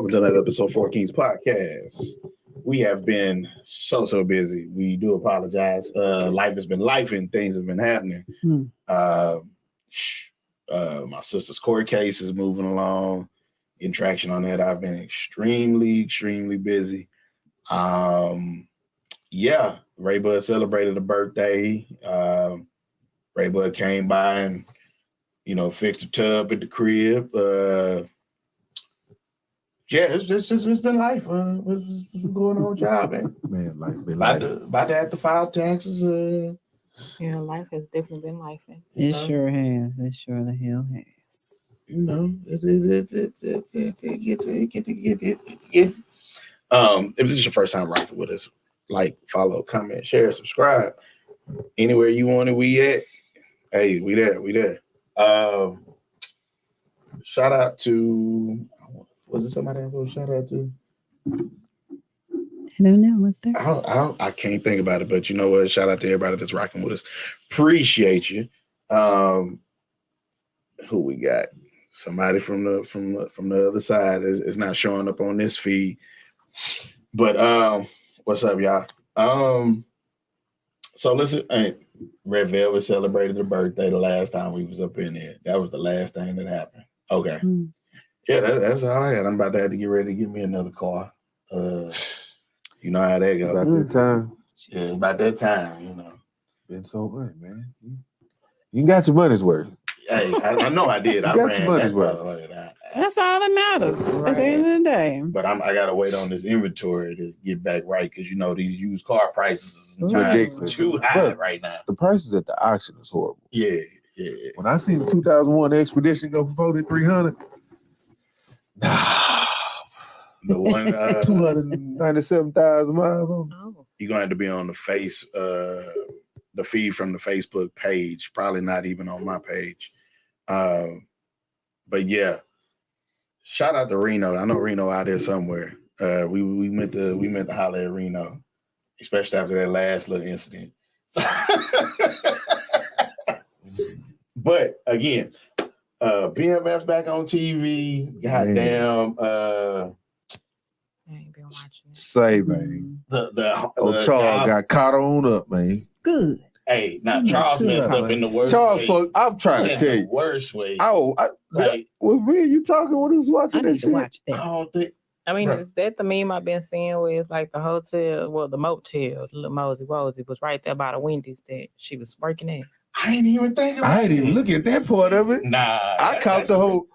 welcome to another episode of Four Kings Podcast. We have been so busy. We do apologize. Life has been life and things have been happening. My sister's court case is moving along. Getting traction on that. I've been extremely busy. Ray Bud celebrated a birthday. Ray Bud came by and fixed a tub at the crib. It's been life. What's going on, job, man? Man, life been life. About to have to file taxes. Life has definitely been life. It sure has. It sure the hell has. If this is your first time rocking with us, like, follow, comment, share, subscribe. Anywhere you want it, we at. Hey, we there. Shout out to, was it somebody I want to shout out to? I don't know. What's there? I can't think about it, but you know what? Shout out to everybody that's rocking with us. Appreciate you. Who we got? Somebody from the other side is not showing up on this feed. But what's up, y'all? So listen, Red Velvet celebrated her birthday the last time we was up in there. That was the last thing that happened. Okay. Yeah, that's all I had. I'm about to have to get ready to get me another car. You know how that goes. About that time. Yeah, about that time, Been so good, man. You got your money's worth. Hey, I know I did. You got your money's worth. That's all that matters at the end of the day. But I gotta wait on this inventory to get back right because these used car prices is ridiculous, too high right now. The prices at the auction is horrible. Yeah. When I seen the 2001 Expedition go for $4,300, the one 297,000 miles on. You're gonna have to be on the feed from the Facebook page. Probably not even on my page. But yeah. Shout out to Reno. I know Reno out there somewhere. We meant to holler at Reno, especially after that last little incident. But again, BMF back on TV. Goddamn. I ain't been watching it. Say, man. The Charles got caught on up, man. Good. Hey, now Charles messed up in the worst way. I'm trying to tell you. Worst way. Was me and you talking when he was watching that shit? Watch that. Is that the meme I've been seeing where it's like the hotel, the motel, the little Mosey Wozy was right there by the Wendy's that she was working at? I ain't even think about it. I ain't even look at that part of it. Nah. I caught the whole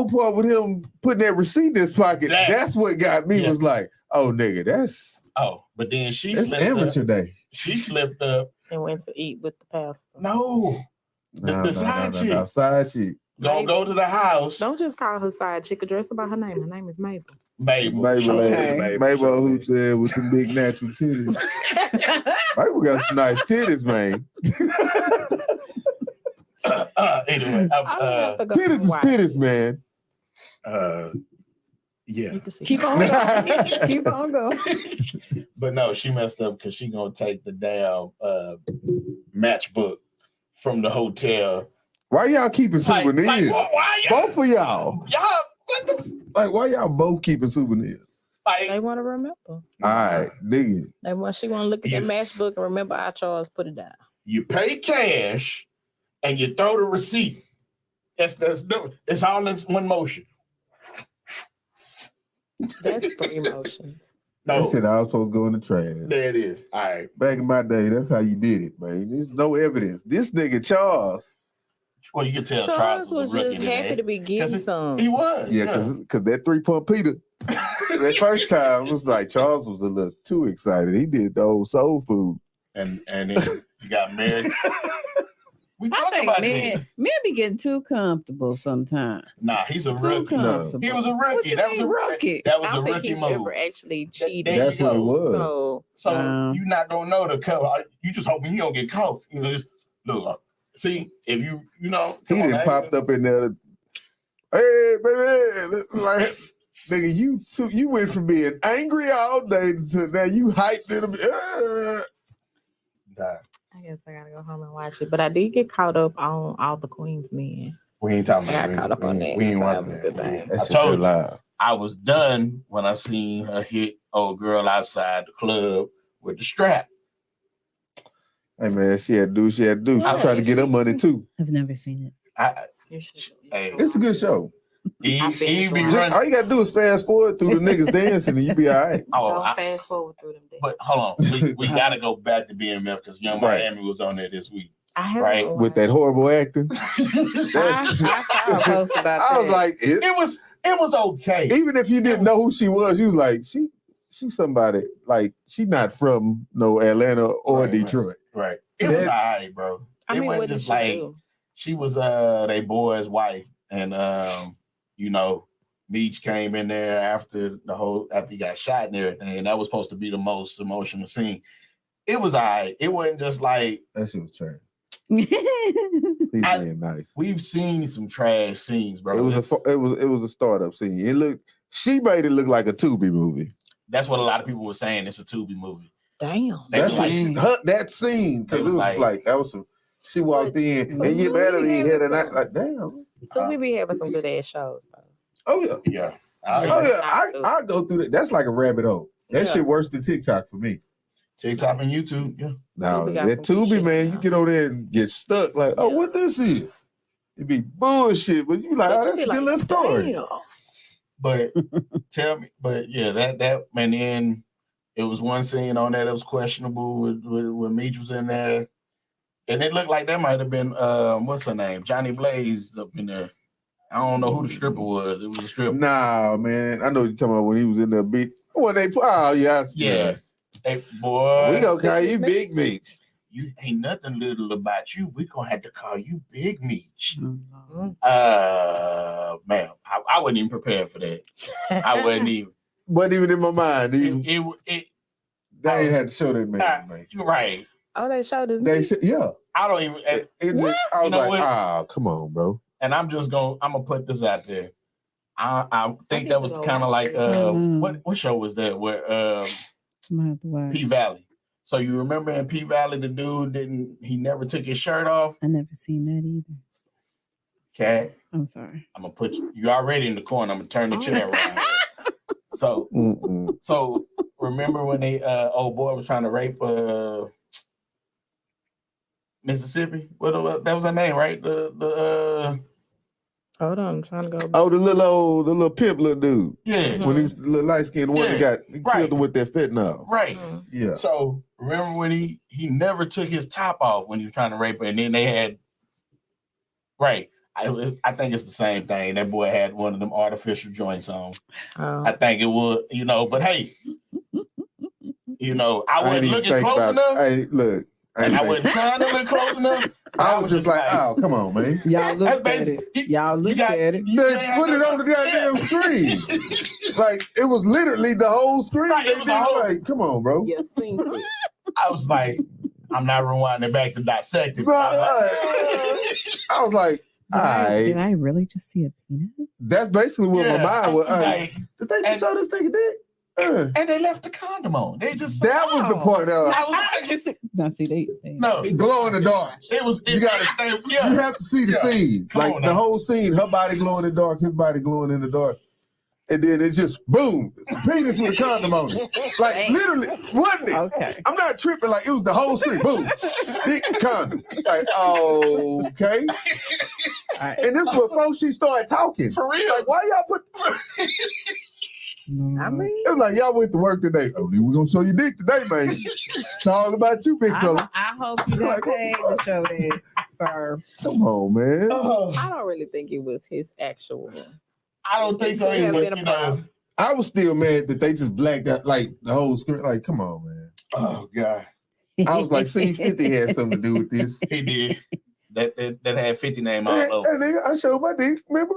part with him putting that receipt in his pocket. That's what got me was like, oh, nigga, that's... Oh, but then that's amateur day. She slipped up. And went to eat with the pastor. No. The side chick. No, side chick. Don't go to the house. Don't just call her side chick. Address her by her name. Her name is Mabel. Mabel who said with the big natural titties. Mabel got some nice titties, man. Anyway, titties, man. Yeah. Keep on going. Keep on going. But no, she messed up because she gonna take the damn matchbook from the hotel. Why y'all keeping souvenirs? Why both of y'all. What the? Why y'all both keeping souvenirs? They want to remember. All right, nigga. She want to look at that matchbook and remember our Charles put it down. You pay cash and you throw the receipt. It's all in one motion. That's 3 motions. No. They said I was supposed to go in the trash. There it is. All right. Back in my day, that's how you did it, man. There's no evidence. This nigga Charles. Well, you can tell Charles was just happy to be getting some. He was. Yeah, because that 3-point Peter, that first time, was like Charles was a little too excited. He did the old soul food. And then you got married. I think men be getting too comfortable sometimes. Nah, he's a rookie. No. He was a rookie. That was a rookie. That was a rookie move. Never actually cheated. That's what it was. So you're not gonna know the cover. You just hoping you don't get caught. Just look. See, if you he done popped up in there. Hey, baby, like nigga, you went from being angry all day to now you hyped it a bit. I guess I gotta go home and watch it. But I did get caught up on All the Queen's Men. We ain't talking about I got caught up on that. We ain't watching that. I told you. I was done when I seen her hit old girl outside the club with the strap. Hey man, she had to do. She had to do. She Yeah. trying to get her money too. I've never seen it. Hey, It's a good show. Eve be Just- running. All you gotta do is fast forward through the niggas dancing, and you be all right. Oh, Don't I- fast forward through them days. but hold on, we got to go back to BMF because Young Right. Miami was on there this week. I haven't right, watched. With that horrible acting, I saw a post about I was that. like, It was okay. even if you didn't know who she was, you was like, she's somebody like she not from no Atlanta or Right, right. Detroit. Right. It was That- all right, bro. I It mean, wasn't what did just she like do? she was they boy's wife, and you know, Meech came in there after he got shot and everything, and that was supposed to be the most emotional scene. It was all right. It wasn't just like That shit was trash. It He I- being nice. we've seen some trash scenes, bro. It was a startup scene. She made it look like a Tubi movie. That's what a lot of people were saying. It's a Tubi movie. Damn. That's what like- that scene because It it was was like- like that was some. She walked in and you Melody had a night like damn. So we be having some good ass shows though. Oh yeah. Yeah. Oh yeah. I go through that. That's like a rabbit hole. That Yeah. shit worse than TikTok for me. TikTok and YouTube. Yeah. Now Tubi got that some Tubi shit man, now. you get over there and get stuck like, oh, Yeah. what this is? It be bullshit, but you like, oh, that's a good little story. Damn. But tell me, but yeah, that and then it was one scene on there that was questionable when Meech was in there. And it looked like that might have been what's her name? Johnny Blaze up in there. I don't know who the stripper was. It was a stripper. Nah, man, I know what you're talking about when he was in the beat. When they put, oh yes, Yeah. yes. Hey, boy, We gonna call you Big Meech. you ain't nothing little about you. We gonna have to call you Big Meech. Mm. Man, I wasn't even prepared for that. I wasn't even. Wasn't even in my mind. Even, It they ain't had to show that man. you're right. Oh, they showed this. They should, yeah. I don't even. It just, I was You know like, what? ah, come on, bro. And I'm gonna put this out there. I think need that to was go kind of watch like it. what show was that where might have to watch. P Valley. So you remember in P Valley the dude he never took his shirt off? I never seen that either. Okay. I'm sorry. I'm gonna put you already in the corner. I'm gonna turn the chair around. Mm-mm. So remember when they old boy was trying to rape Mississippi? What that was her name, right? The Hold on, I'm trying to go. Oh, the little pimp little dude. yeah, Mhm. When he was the little light skinned one that got right. killed him with that fentanyl. right. Mm. Yeah. So remember when he never took his top off when he was trying to rape her, and then they had right. I think it's the same thing. That boy had one of them artificial joints on. Oh. I think it would, but hey, I ain't wasn't even looking think close about enough. I And I think- wasn't trying to look close enough. I was just like, oh, come on, man. Y'all looked That's at it. basic. Y'all looked got- at it. you They can't put have it no- on the goddamn screen. Like it was literally the whole screen. Right, it They was did the whole- like, come on, bro. You seen it. I was like, I'm not rewinding back to dissect it. Bro, I'm like, I was like, all Did right. I really just see a penis? That's basically what yeah, my mind was. like, Did they and- just show this nigga dick? and they left the condom on. They just That was the part that was I was How did you see? No, see, they no. glow in the dark. It was. You gotta stay. You Yeah. have to see the Yeah. scene. Come Like on the now. whole scene, her body glowing in the dark, his body glowing in the dark. And then it just boom, penis with a condom on it. Like Dang. literally, wasn't it? Okay. I'm not tripping, like it was the whole screen. Boom. Dick condom. Like, okay. All right. And this was before she started talking. For real. Like, why y'all put I mean, it was like y'all went to work today. Oh, we're gonna show you dick today, man. It's all about you, big fella. I hope you got paid to show that, sir. Come on, man. I don't really think it was his actual. I don't think so. It could have Either, been a problem. I was still mad that they just blacked out like the whole screen. Like, come on, man. Oh God, I was like, see, 50 had something to do with this. he did. That had 50 name Hey, all over. nigga, I showed my dick, remember?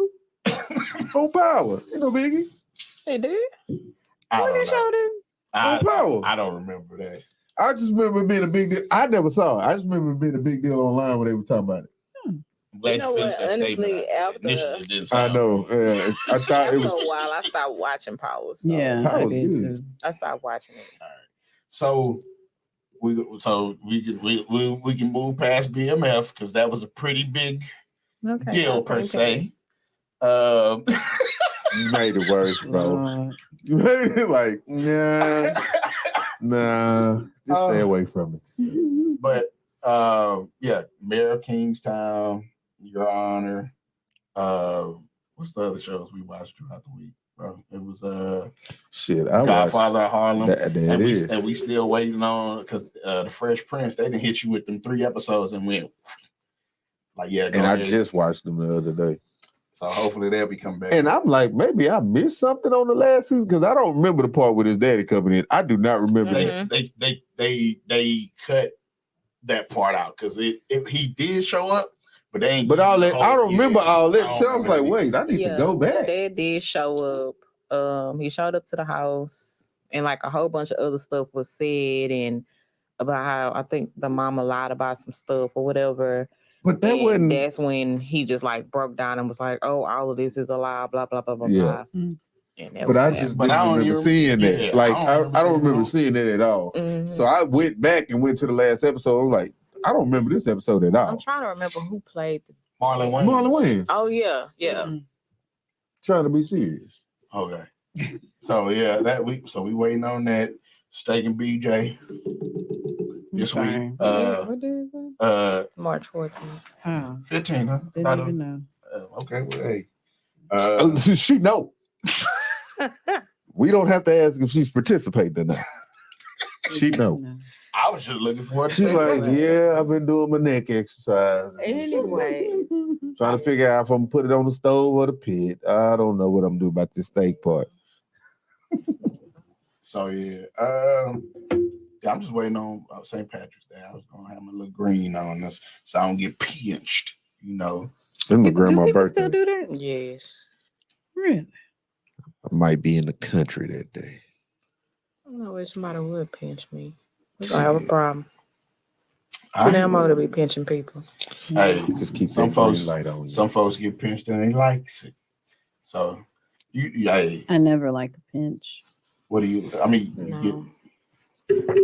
On Power. Ain't no biggie. They did. I When don't they know. showed it? I, On Power. I don't remember that. I just remember it being a big deal. I never saw it. I just remember it being a big deal online when they were talking about it. I'm glad You know finished what, that statement. honestly, after- Initially, it didn't I sound know. right. I thought After it was. a while, I stopped watching Power. So Yeah, That I was did good. too. I stopped watching it. So we can move past BMF because that was a pretty big Okay. deal that's per okay. se. You made it worse, bro. You made it like, nah. Just stay away from it. But yeah, Mayor of Kingstown, Your Honor. What's the other shows we watched throughout the week, bro? It was Shit, I Godfather watched of Harlem. that. That is. And we still waiting on because the Fresh Prince, they didn't hit you with them 3 episodes and went like, yeah. And I just watched them the other day. So hopefully they'll be coming back. And I'm like, maybe I missed something on the last season because I don't remember the part with his daddy coming in. I do not remember that. They cut that part out because he did show up, but they ain't. But all that, I don't remember all that. So I was like, remember. wait, I need to go back. Dad did show up. He showed up to the house, and like a whole bunch of other stuff was said, and about how I think the mama lied about some stuff or whatever. But that wasn't. That's when he just like broke down and was like, "Oh, all of this is a lie." Blah blah blah blah Yeah. blah. And But I just didn't remember seeing that. yeah, Like I I don't remember seeing that at all. Mhm. So I went back and went to the last episode. I was like, I don't remember this episode at all. I'm trying to remember who played the. Marlon Wayans. Marlon Wayans. Oh yeah, yeah. Trying to be serious. Okay. So yeah, that week. So we waiting on that. Steak and BJ. This week. What day is it? March 14th. Oh, 15, huh? didn't even know. Okay, well, hey. She know. We don't have to ask if she's participating or not. She know. I was just looking for it. She's like, yeah, I've been doing my neck exercise. Anyway, Trying to figure out if I'm gonna put it on the stove or the pit. I don't know what I'm doing about this steak part. So yeah, I'm just waiting on St. Patrick's Day. I was gonna have my little green on this, so I don't get pinched. You know. Then my Do grandma's people birthday. still do that? yes. Really? I might be in the country that day. I don't know if somebody would pinch me. We're gonna have a problem. I- Now I'm going to be pinching people. Hey, Just keep some that green folks, light on you. some folks get pinched and they likes it. So hey, I never like a pinch. what do you? I mean, No.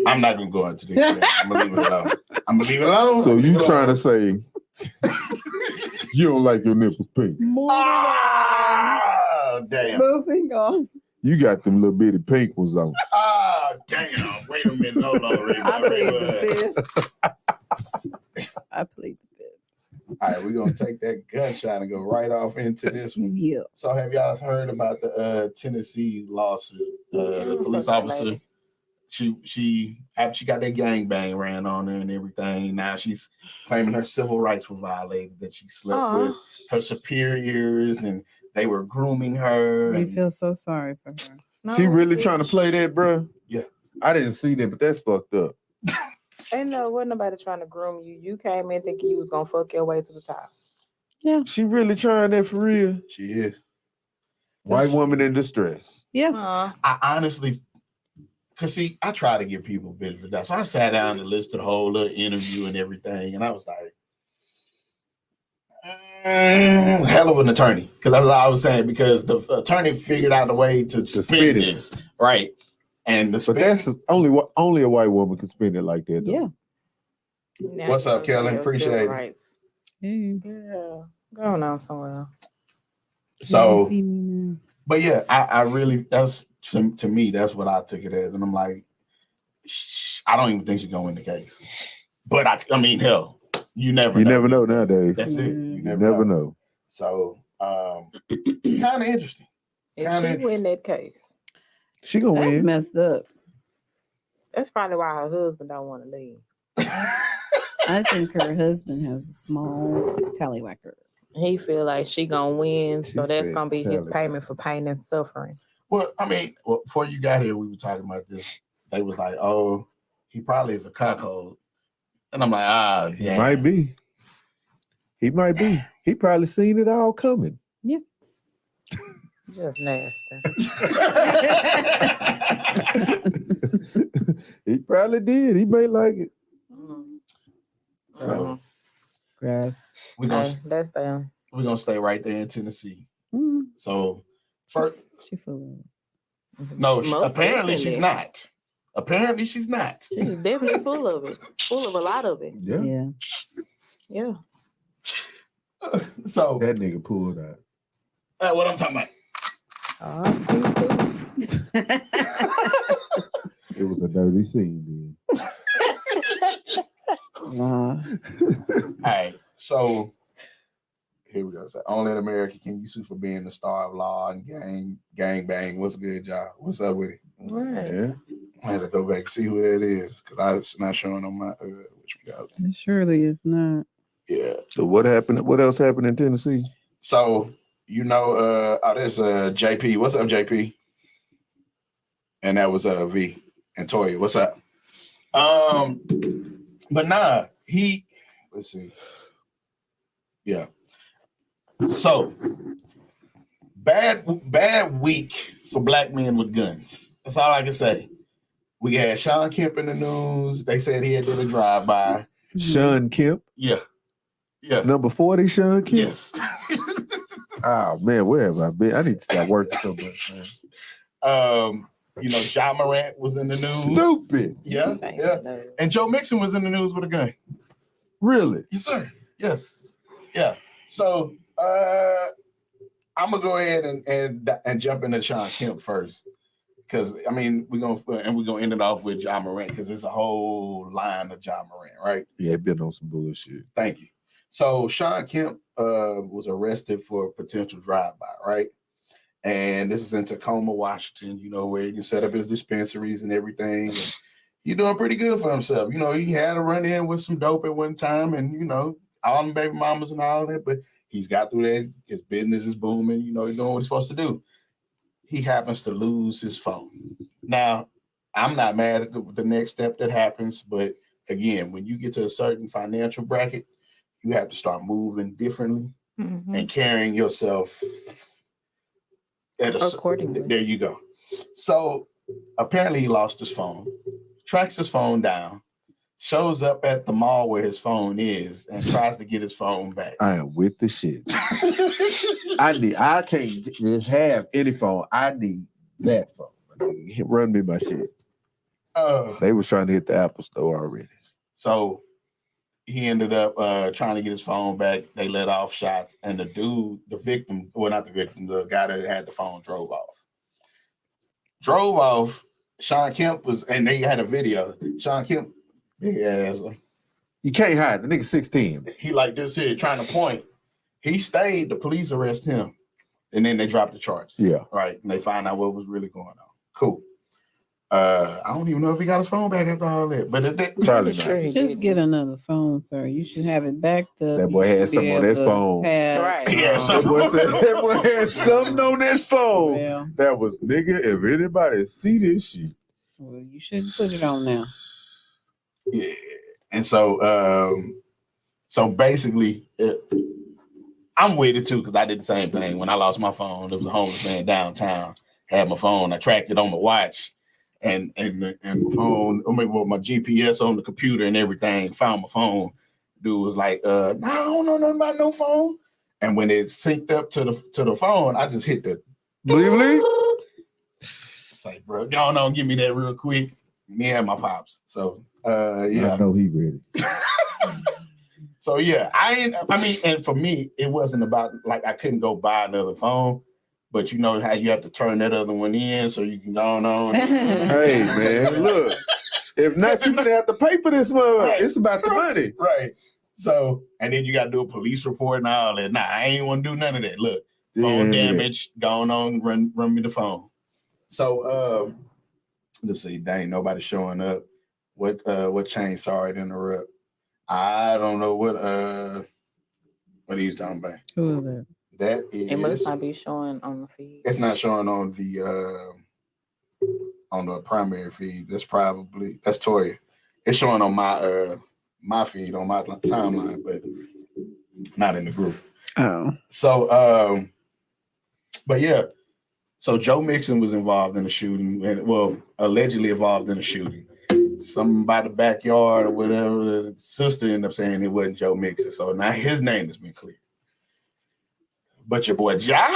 I'm not gonna go into this. I'm gonna leave it alone. I'm gonna leave it alone. So you trying to say you don't like your nipples pink? Ah, damn. Moving on. You got them little bitty pink ones on. Ah, damn. Wait a minute. Hold on, Ray. I plead the fifth. I plead the fifth. All right, we're gonna take that gunshot and go right off into this one. Yeah. So, have y'all heard about the Tennessee lawsuit? The police officer, she got that gangbang ran on her and everything. Now she's claiming her civil rights were violated, that she slept with her superiors and they were grooming her. We and- feel so sorry for her. No, She really bitch. trying to play that, bro? Yeah. I didn't see that, but that's fucked up. Ain't wasn't nobody trying to groom you. You came in thinking you was gonna fuck your way to the top. She really trying that for real? She is. White woman in distress. Yeah. I honestly, because see, I try to give people benefit of that. So I sat down and listened to the whole little interview and everything, and I was like, hell of an attorney. Because that's what I was saying, because the attorney figured out a way to spin spin it. this. Right. And the But that's only a white woman can spin it like that. Though. Yeah. Now What's up, you Kelly? feel Appreciate civil it. rights. Hey, Yeah. Go on somewhere. so, see me now. but yeah, I really, that's to me, that's what I took it as. And I'm like, I don't even think she's going to win the case. But I mean, hell, you never know nowadays. That's it. You You never, never know. know. So, kind of interesting. If Kinda- she win that case, She gonna That's win. messed up. that's probably why her husband don't want to leave. I think her husband has a small tallywhacker. He feel like she gonna win, so She that's said gonna be his tell it. payment for pain and suffering. Well, I mean, before you got here, we were talking about this. They was like, "Oh, he probably is a cuckold," and I'm like, He damn. might be. He might be. He probably seen it all coming. Just nasty. He probably did. He may like it. So Gross. Gross. we're gonna Hey, that's them. we're gonna stay right there in Tennessee. Mm, So first, she full of no, Most apparently she's definitely. not. Apparently she's not. She's definitely full of it. Full of a lot of it. it. Yeah. Yeah. Yeah. So That nigga pulled out. what I'm talking about. Oh, It was a dirty scene Wow. then. All right, so here we go. So only in America can you sue for being the star of law and gang bang. What's good, y'all? What's up with it? right. Yeah. I had to go back and see who that is because I it's not showing on my which we got. It surely is not. Yeah. So what happened? What else happened in Tennessee? So you know, there's JP. What's up, JP? And that was V and Toya. What's up? But nah, let's see. Yeah. So bad week for black men with guns. That's all I can say. We had Sean Kemp in the news. They said he had did a drive-by. Sean Kemp, Yeah. number 40. Sean Kemp. Yes. Oh man, where have I been? I need to start working so much. Man. You know, Ja Morant was in the news. Stupid. Yeah. And Joe Mixon was in the news with a gun. Really? Yes, sir. Yes. Yeah. So I'm gonna go ahead and jump into Sean Kemp first. Because I mean, we're gonna end it off with Ja Morant because it's a whole line of Ja Morant, right? Yeah, been on some bullshit. Thank you. So Sean Kemp was arrested for a potential drive-by, right? And this is in Tacoma, Washington, you know, where he can set up his dispensaries and everything. And he's doing pretty good for himself. You know, he had a run-in with some dope at one time and, you know, all them baby mamas and all that, but he's got through that. His business is booming. You know, he's doing what he's supposed to do. He happens to lose his phone. Now, I'm not mad at the next step that happens, but again, when you get to a certain financial bracket, you have to start moving differently and carrying yourself Accordingly. There you go. So apparently he lost his phone, tracks his phone down, shows up at the mall where his phone is, and tries to get his phone back. I am with the shit. I can't just have any phone. I need that phone. Run me my shit. They was trying to hit the Apple store already. So he ended up trying to get his phone back. They let off shots, and the victim, well, not the victim, the guy that had the phone drove off. Sean Kemp was, and they had a video. Sean Kemp, big ass. You can't hide. The nigga 16. He like this here, trying to point. He stayed. The police arrest him, and then they dropped the charges. Yeah. Right, and they find out what was really going on. Cool. I don't even know if he got his phone back after all that, but Probably not. Just get another phone, sir. You should have it backed up. That boy had something on that phone. Right. Yeah, That boy had something on that phone. Well, That was, nigga, if anybody see this shit. well, you shouldn't put it on now. Yeah, and so basically, I'm with it too because I did the same thing when I lost my phone. There was a homeless man downtown. Had my phone. I tracked it on my watch, and my phone. I mean, well, my GPS on the computer and everything. Found my phone. Dude was like, "No, I don't know nothing about no phone." And when it synced up to the phone, I just hit the Bleep. It's like, bro, go on, give me that real quick. Me and my pops. So yeah. I know he ready. So yeah, I mean, and for me, it wasn't about like I couldn't go buy another phone, but you know how you have to turn that other one in so you can go on. Hey man, look. If not, you're gonna have to pay for this one. Right. It's about the money. Right. So, and then you got to do a police report and all that. Nah, I ain't want to do none of that. Look, phone damage, going on, run me the phone. So, let's see. Dang, nobody showing up. What changed? Sorry to interrupt. I don't know what he was talking about. Who is that? That is. It must not be showing on the feed. It's not showing on the primary feed. That's Toya. It's showing on my feed on my timeline, but not in the group. Oh. So but yeah. So Joe Mixon was involved in the shooting, and well, allegedly involved in the shooting. Something by the backyard or whatever. The sister ended up saying it wasn't Joe Mixon. So now his name has been cleared. But your boy Ja,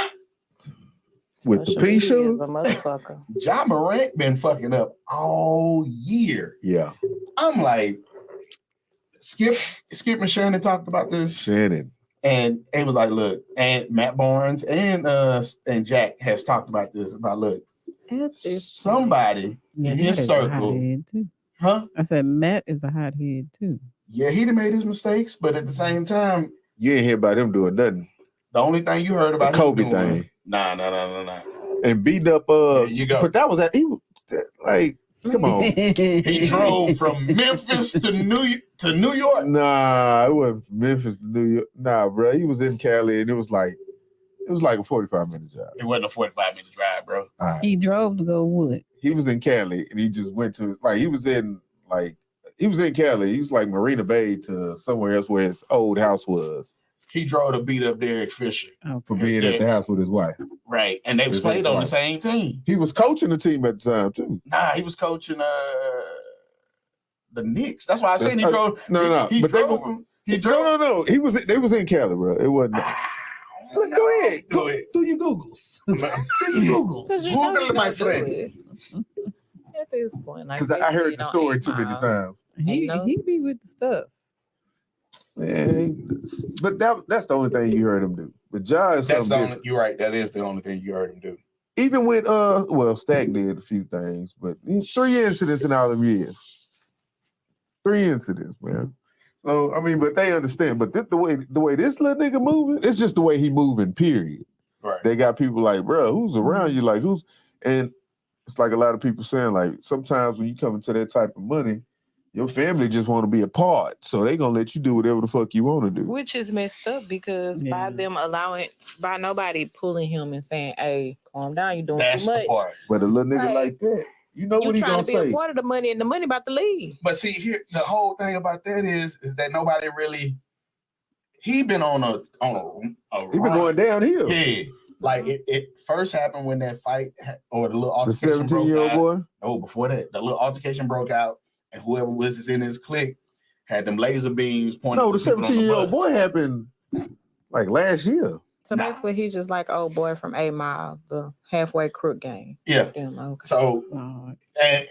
With the Social P media show? is a motherfucker. Ja Morant been fucking up all year. Yeah. I'm like, Skip and Shannon talked about this. Shannon. And it was like, look, and Matt Barnes and Jack has talked about this about look, somebody Yeah, in Matt his is a circle, hothead too. huh? I said Matt is a hothead too. Yeah, he done made his mistakes, but at the same time, You ain't hear about him doing nothing. the only thing you heard about The Kobe him doing, thing. nah. And beat up There you go. but that was he was like, come on. He drove from Memphis to New York. Nah, it wasn't from Memphis to New York. Nah, bro. He was in Cali and it was like a 45-minute drive. It wasn't a 45-minute drive, bro. All right. He drove to go what? He was in Cali and he just went to he was in Cali. He was like Marina Bay to somewhere else where his old house was He drove to beat up Derek Fisher. for being at the house with his wife. Right. And they His played on the ex-wife. same team. He was coaching the team at the time too. Nah, he was coaching the Knicks. That's why I said he Uh, drove. no. He But they drove were- from. He drove. No. They was in Cali, bro. It wasn't. Look, go ahead. Do it. Do your Googles. Do your Googles. Google it, my friend. At this point, like, Because they I heard did the on story 8 too many Mile. times. He be with the stuff. Yeah, but that's the only thing you heard him do. But Ja is That's something the only. different. You're right. That is the only thing you heard him do. Even with Stack did a few things, but 3 incidents in all them years. 3 incidents, man. So I mean, but they understand. But the way this little nigga moving, it's just the way he moving. Period. Right. They got people like, bro, who's around you? Like who's and it's like a lot of people saying, like, sometimes when you come into that type of money, your family just want to be a part. So they gonna let you do whatever the fuck you want to do. Which is messed up because Yeah. by nobody pulling him and saying, "Hey, calm down, you're doing That's too the much." part. But a little nigga Like, like that, you know You what he trying gonna to be say. a part of the money, and the money about to leave. But see, here the whole thing about that is that nobody really. He been on a He been run. going downhill. Yeah, like it first happened when that fight or the little The altercation broke 17-year-old out. boy. Oh, before that, the little altercation broke out, and whoever was in his clique had them laser beams pointed. No, the to people on 17-year-old bus. boy happened like last year. So Nah. basically, he's just like old boy from 8 Mile, the halfway crook gang. Yeah. Damn, okay. So Lord.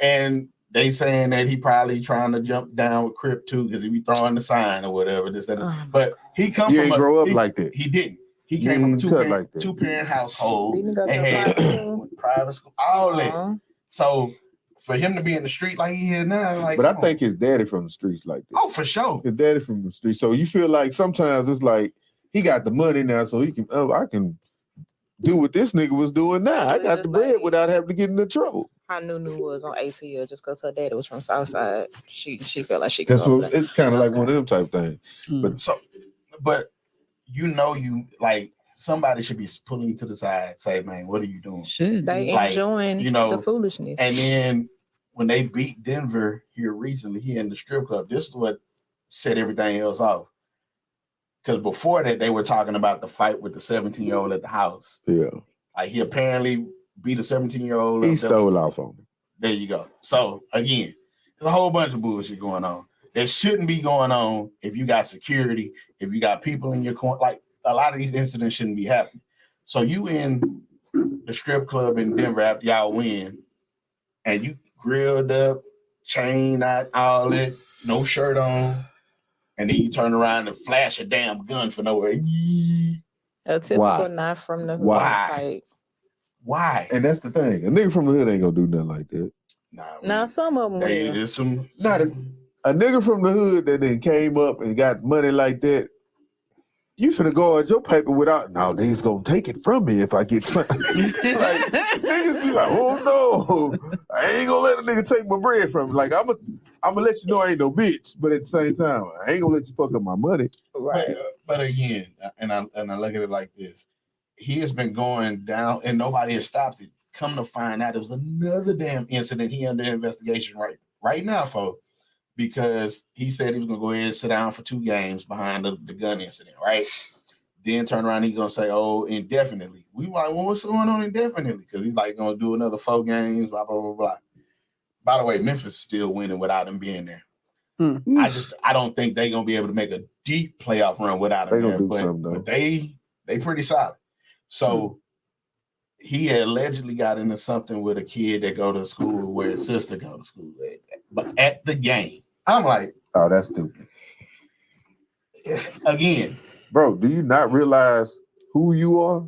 and they saying that he probably trying to jump down with Crip too because he be throwing the sign or whatever. This that. But he come You from ain't a, grow up he, like that. He didn't. He You came from a ain't cut like that. two-parent household. Didn't he go to and a had private school? private school, all that. Uh-huh. So for him to be in the street like he is now, like, But I come on. think his daddy from the streets like that. oh, for sure. His daddy from the streets. So you feel like sometimes it's like he got the money now, so he can. Oh, I can do what this nigga was doing now. I got the bread without having to get into trouble. How Nunu was on ATL just because her daddy was from Southside. She felt like she could That's go what over there. it's kind of like one of them type things. Mm. So, but you like somebody should be pulling you to the side, say, man, what are you doing? Should They be. Like, enjoying you know, the foolishness. And then when they beat Denver here recently, here in the strip club, this is what set everything else off. Because before that, they were talking about the fight with the 17-year-old at the house. Yeah, Like he apparently beat a 17-year-old. he stole off on me. There you go. So again, there's a whole bunch of bullshit going on. That shouldn't be going on if you got security, if you got people in your corner. Like a lot of these incidents shouldn't be happening. So you in the strip club in Denver after y'all win, and you grilled up, chain out, all that, no shirt on, and then you turn around and flash a damn gun for nowhere. A typical Why? knife from the hood Why? type. Why? And that's the thing. A nigga from the hood ain't gonna do nothing like that. Now some of them Hey, will. there's some. Not a nigga from the hood that then came up and got money like that. You finna guard your paper without. No, they's gonna take it from me if I get like niggas be like, oh no, I ain't gonna let a nigga take my bread from me. Like I'm gonna let you know I ain't no bitch, but at the same time, I ain't gonna let you fuck up my money. Right. But again, and I look at it like this: he has been going down, and nobody has stopped it. Come to find out, it was another damn incident. He under investigation right now, folks, because he said he was gonna go ahead and sit down for 2 games behind the gun incident, right? Then turn around, he's gonna say, "Oh, indefinitely." We like, well, what's going on indefinitely? Because he's like gonna do another 4 games, blah blah blah blah. By the way, Memphis is still winning without him being there. I don't think they're gonna be able to make a deep playoff run without him. They gonna there, do something, though. but they pretty solid. So he allegedly got into something with a kid that go to school where his sister go to school at. But at the game, I'm like, Oh, that's stupid. again, Bro, do you not realize who you are?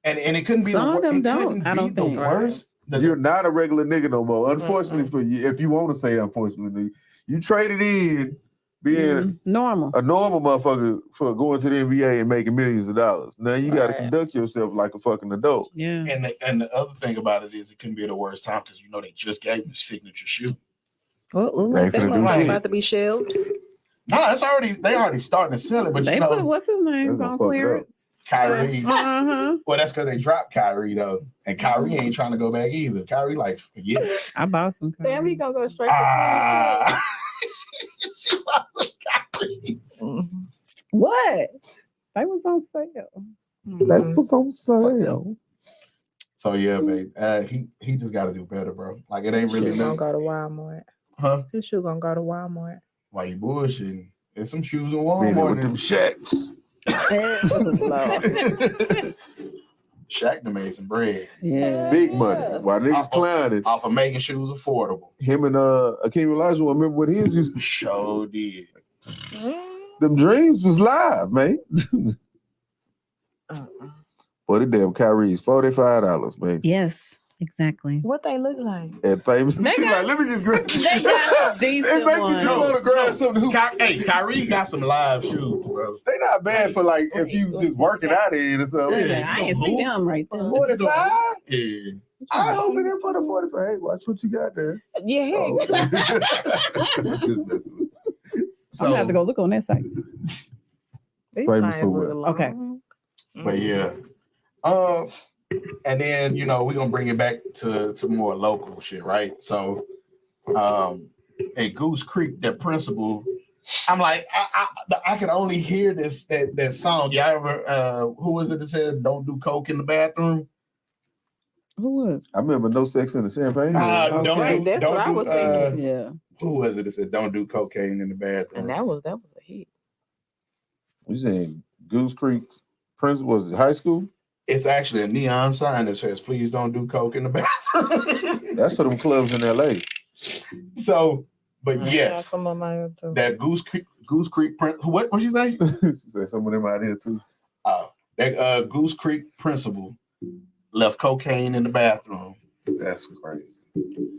And it couldn't be Some of them it don't, couldn't I be don't the think. worst. You're not a regular nigga no more. Unfortunately Mm-mm. for you, if you want to say unfortunately, you traded in being Normal. a normal motherfucker for going to the NBA and making millions of dollars. Now you got to Right. conduct yourself like a fucking adult. Yeah. And the other thing about it is it couldn't be the worst time because you know they just gave him the signature shoe. Well, They ain't that finna look do like shit. about to be shelved. No, they already starting to sell it, but They you know, put what's his name's gonna on fuck it up. clearance. Kyrie. Uh-huh. Well, that's because they dropped Kyrie though, and Kyrie ain't trying to go back either. Kyrie like forget it. I bought some. Damn, he Kyrie. gonna go straight to Ah, she bought some Kyrie. Mhm. What? They was on sale. Mhm. was on sale. So yeah, babe, he just got to do better, bro. Like it ain't His really shoe gonna nothing. go to Walmart. Huh? His shoe gonna go to Walmart. Why you bullshitting? There's some shoes in Man, Walmart. with them shacks. Shaq done made some bread Yeah. Big money. While niggas Off of- clowning. off of making shoes affordable. Him and Akeem Olajuwon, remember what his used to, Sure did. them dreams was live, man. Uh-uh. For the damn Kyrie's, $45, man. Yes, exactly. What they look like? At famous. They She got- like, let me just grab. They got some decent It make you just ones. want to grab something. Who, Hey, Kyrie got some live shoes, bro. they not bad for like if you just working out in or something. Yeah. I ain't see them right there. 45? Yeah. I open it for the 45. Hey, watch what you got there. Yeah. Oh. Just messing with you. I'm gonna have to go look on that site. These Famous things for look what? Okay. long. But yeah. And then we're gonna bring it back to more local shit, right? So at Goose Creek, the principal, I'm like, I could only hear that song. Y'all ever who was it that said don't do coke in the bathroom? Who was? I remember No Sex in the Champagne. Don't Right, do, that's don't what I do, was thinking. Yeah. who was it that said don't do cocaine in the bathroom? And that was a hit. You saying Goose Creek Principal was it high school? It's actually a neon sign that says please don't do coke in the bathroom. That's for them clubs in LA. So, but Yeah, yes, some of my too. that Goose Creek what you say? She said some of them out here too. That Goose Creek principal left cocaine in the bathroom, That's crazy.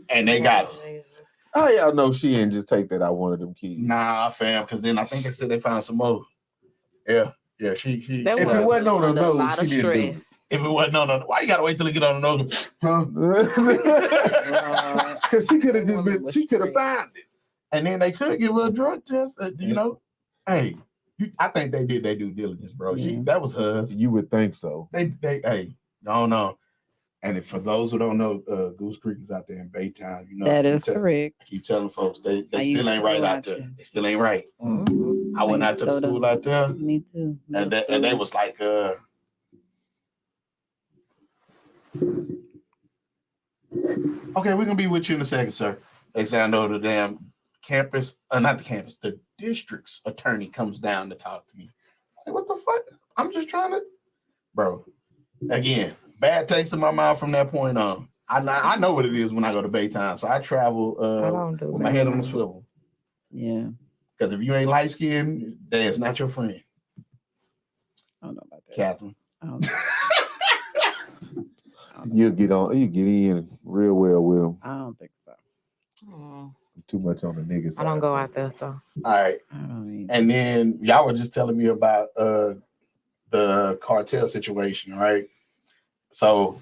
and they got it. Jesus. How y'all know she didn't just take that out one of them kids? Nah, fam, because then I think they said they found some more. Yeah, she. That If it wasn't on the under a nose, lot she of didn't do it. stress. If it wasn't on, why you gotta wait till it get on the nose? Huh? Because she could have just been, she could have found it. And then they could give her a drug test. Hey, I think they did their due diligence, bro. Yeah. That was hers. You would think so. Hey, I don't know. And if, for those who don't know, Goose Creek is out there in Baytown. You know, That I is keep correct. I keep telling folks they I used still to ain't right go out out there. there. They still ain't right. Mhm. I went I out used to to the go to- school out there, Me too. and they was like, okay, we're gonna be with you in a second, sir. They say I know the damn campus, not the campus, the district's attorney comes down to talk to me. Like, what the fuck? I'm just trying to, bro. Again, bad taste in my mouth from that point on. I know what it is when I go to Baytown, so I travel I don't do with my head on the Baytown. swivel. Yeah. Because if you ain't light skinned, then it's not your friend, I don't know about that. Catherine. I don't know. You get in real well with them. I don't think so. Mm. Too much on the niggas. I don't go out there, so All right. I don't either. And then y'all were just telling me about the cartel situation, right? So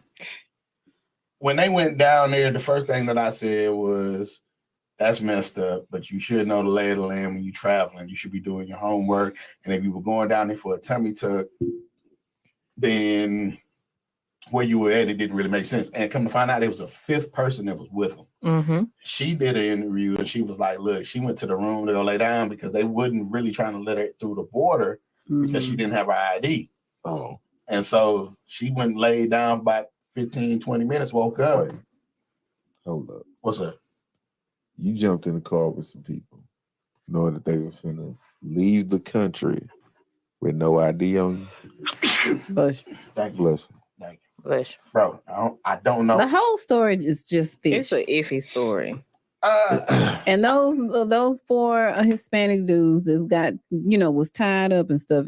when they went down there, the first thing that I said was, that's messed up, but you should know the lay of the land when you're traveling. You should be doing your homework. And if you were going down there for a tummy tuck, then where you were at, it didn't really make sense. And come to find out, there was a fifth person that was with them. mm-hmm. She did an interview and she was like, look, she went to the room to go lay down because they wasn't really trying to let her through the border because she Mhm. didn't have her ID. Oh, And so she went and laid down for about 15, 20 minutes, woke up. wait. Hold up. What's up? You jumped in the car with some people knowing that they were finna leave the country with no ID on you. But Thank you. Bless you. Thank you. Bless Bro, I don't know. the whole story is just you. It's fish. an iffy story. And those 4 Hispanic dudes that's got was tied up and stuff.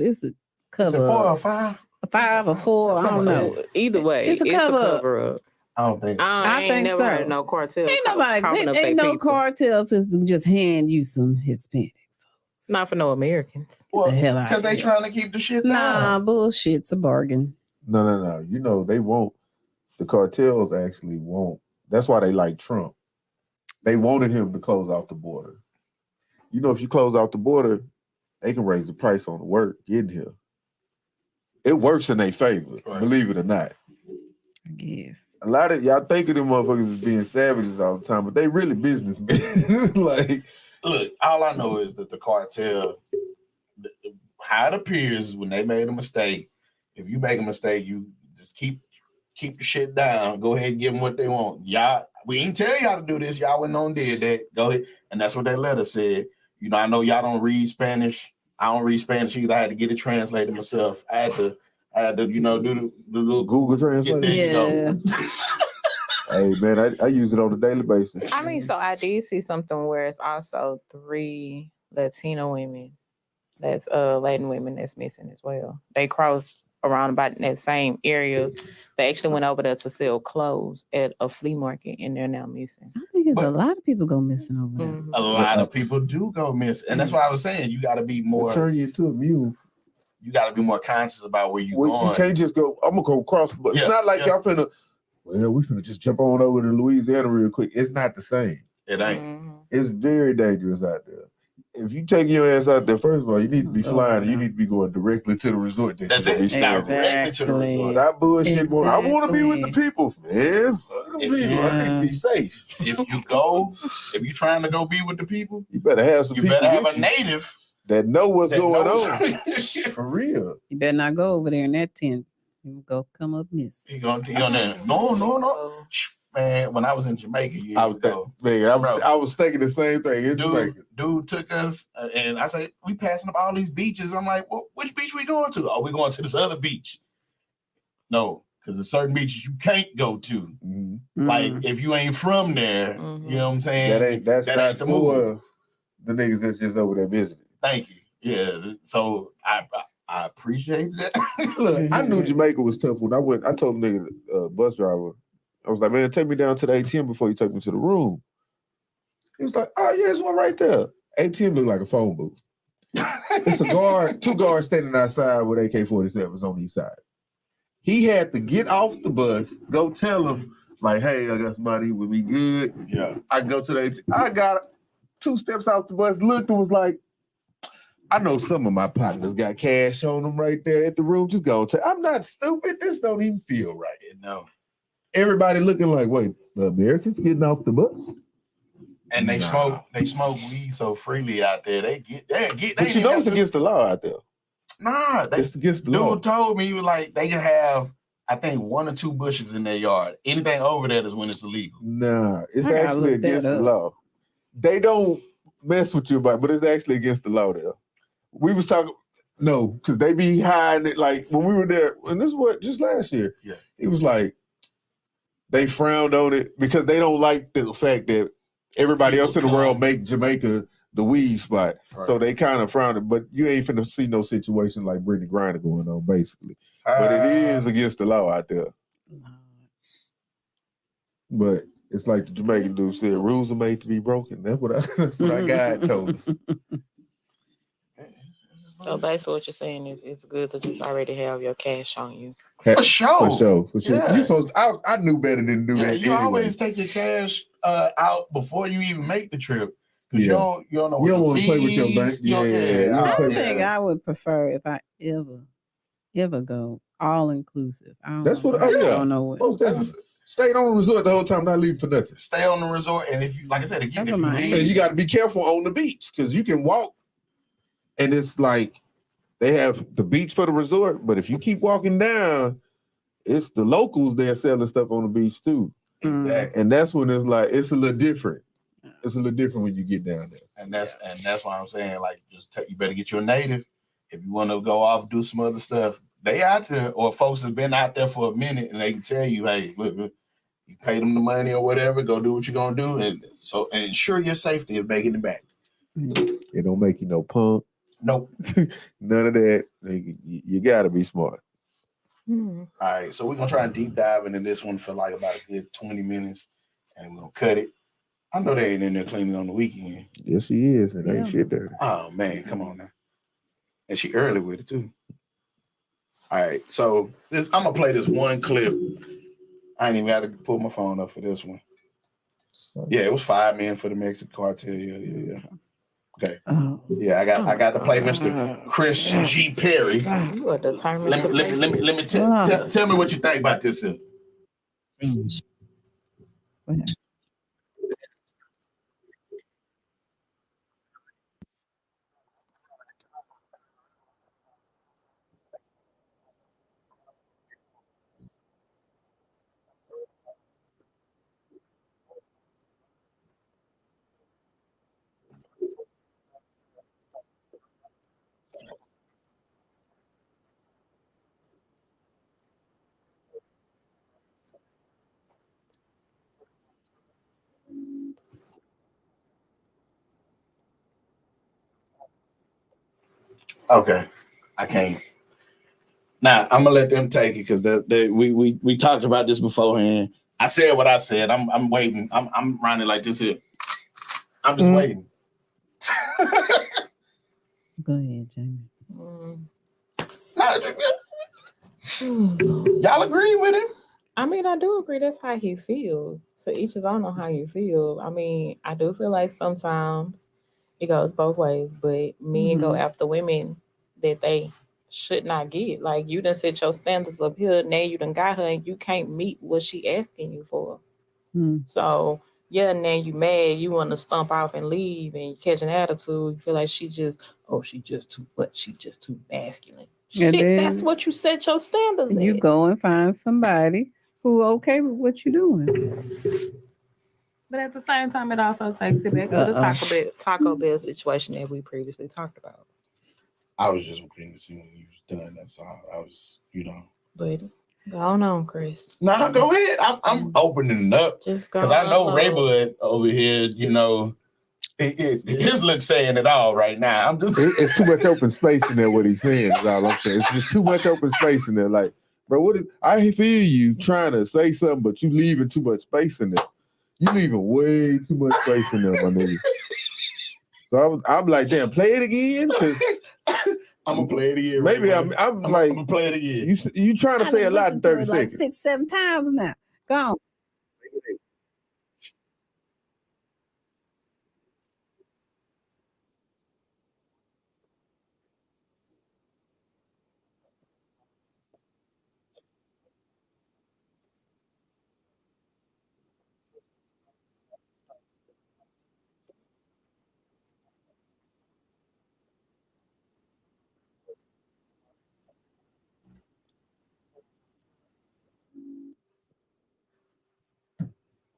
Is it cover 4 or up. 5? 5 or 4, I don't know. Either way, It's a cover-up. cover-up. I don't think so. I ain't think never heard so. of no cartel. Ain't nobody, coughing up ain't they no people. cartel to just hand you some Hispanic. Not for no Americans. Well, the hell out because of they here. trying to keep the shit Nah, down. bullshit's a bargain. No. You know, they won't. The cartels actually won't. That's why they like Trump. They wanted him to close off the border. You know, if you close off the border, they can raise the price on the work getting here. It works in their favor, Right. believe it or not. I guess. A lot of y'all think of them motherfuckers as being savages all the time, but they really businessmen. Like, Look, all I know is that the cartel, how it appears is when they made a mistake, if you make a mistake, you just keep the shit down. Go ahead and give them what they want. Y'all, we ain't tell y'all to do this. Y'all went on did that. Go ahead. And that's what that letter said. You know, I know y'all don't read Spanish. I don't read Spanish either. I had to get it translated myself. I had to, you know, do the little Google There Translate. you Yeah. go. Hey, man, I use it on a daily basis. I mean, so I did see something where it's also 3 Latino women, that's Latin women that's missing as well. They crossed around about in that same area. They actually went over there to sell clothes at a flea market, and they're now missing. I think it's a But- lot of people go missing over there. Mhm. A lot of people do go miss, and that's why I was saying you got to be It'll more. turn you into a mule. You got to be more conscious about where you're Well, going. you can't just go, I'm gonna go cross, but Yeah, it's not like yeah. y'all finna, well, we finna just jump on over to Louisiana real quick. It's not the same. It ain't. Mhm. It's very dangerous out there. If you take your ass out there, first of all, you need to be Oh, flying. no. You need to be going directly to the resort. That That's you're gonna it. be staying. Directly to the Exactly. resort. Stop bullshit. Going, I want to be with the Exactly. people, man. Fuck the people. I need to be safe. If you go, if you're trying to go be with the people, You better have some you people better have with a you native that know what's that going knows. on. For real. You better not go over there in that tent. You go come up missing. He gonna no. Man, when I was in Jamaica years I was, ago, man, Bro. I was thinking the same thing in Jamaica. dude took us, and I said, we passing up all these beaches. I'm like, well, which beach we going to? Oh, we going to this other beach. No, because there's certain beaches you can't go to. Mhm. Like, Mm. if you ain't from there, Mhm. you know what I'm saying? That's that not ain't the for move. the niggas that's just over there visiting. Thank you. Yeah. So I appreciate that. Look, I knew Jamaica was tough when I went. I told the nigga, bus driver, I was like, man, take me down to the ATM before you take me to the room. He was like, oh, yeah, there's one right there. ATM looked like a phone booth. It's a guard, 2 guards standing outside with AK-47s on each side. He had to get off the bus, go tell him, like, hey, I got somebody with me good. Yeah. I go to the ATM. I got 2 steps off the bus, looked and was like, I know some of my partners got cash on them right there at the room. Just go tell. I'm not stupid. This don't even feel right. No. Everybody looking like, wait, the Americans getting off the bus? And they Nah. smoke weed so freely out there. They But you know it's against the law out there. Nah, It's against the law. dude told me, he was like, they can have, I think, 1 or 2 bushes in their yard. Anything over that is when it's illegal. Nah, it's I gotta actually look that against the up. law. They don't mess with you about it, but it's actually against the law there. We was talking, no, because they be hiding it. Like when we were there, and this is what, just last year, Yeah. it was like, they frowned on it because they don't like the fact that everybody else in the world make Jamaica the weed spot. Right. So they kind of frowned it, but you ain't finna see no situation like Brittany Griner going on, basically. But it is against the law out there. But it's like the Jamaican dude said, rules are made to be broken. That's what our guide told us. So basically, what you're saying is it's good to just already have your cash on you. For sure. For sure. Yeah. You supposed I knew better than to do Yeah, that. you anyway. always take your cash out before you even make the trip. Because Yeah. you don't know You don't what want to play with your fees, bank. you don't- Yeah, you don't I play with think yeah. I would prefer if I ever go all inclusive. I don't That's know. what- I oh, yeah. don't know what. Most definitely. Stayed on the resort the whole time, not leaving for nothing. Stay on the resort, and if you, like I said, again, That's if what you my leave, And you got to be careful on the beach because you can walk, and it's like they have the beach for the resort, but if you keep walking down, it's the locals there selling stuff on the beach too, exactly, and that's when it's like it's a little different. It's a little different when you get down there. and that's why I'm saying, like, you better get you a native if you want to go off do some other stuff. They out there, or folks have been out there for a minute, and they can tell you, hey, look, you pay them the money or whatever, go do what you're gonna do, and so ensure your safety of making it back. It don't make you no punk. Nope. None of that. Nigga, you gotta be smart. Hmm. All right, so we're gonna try and deep dive into this one for like about a good 20 minutes, and we're gonna cut it. I know they ain't in there cleaning on the weekend. Yes, she is, and Yeah. ain't shit dirty. Oh man, come on now. And she early with it too. All right, so I'm gonna play this one clip. I ain't even got to pull my phone up for this one. Yeah, it was 5 men for the Mexican cartel. Yeah. Okay. Oh. Yeah, I got to play Mr. Chris G. Perry. You are determined. Let me tell me what you think about this. Okay, I can't. Now I'm gonna let them take it because we talked about this beforehand. I said what I said. I'm waiting. I'm running like this here. I'm just waiting. Go ahead, Jamie. Y'all agree with him? I mean, I do agree that's how he feels. To each his own on how you feel. I mean, I do feel like sometimes it goes both ways, but men go after women that they should not get. Like you done set your standards up here, now you done got her and you can't meet what she asking you for. So yeah, now you mad, you want to stomp off and leave and you catch an attitude, you feel like she just too much, she just too masculine. And Shit, then that's what you set your standards you at. go and find somebody who okay with what you're doing. But at the same time, it also takes it back to the Taco Bell situation that we previously talked about. I was just waiting to see when you was done. That's all. I was, But go on, Chris. Nah, go ahead. I'm opening it up Just go. because I know Raybud over here. His look saying it all right now. It's too much open space in there. What he's saying is all I'm saying. It's just too much open space in there. Like, bro, I feel you trying to say something, but you leaving too much space in there. You leaving way too much space in there, my nigga. So I'm like, damn, play it again, because I'm gonna play it again. Maybe I'm like, gonna play it again. You trying to say a lot in 30 like seconds. 6-7 times now. Go on.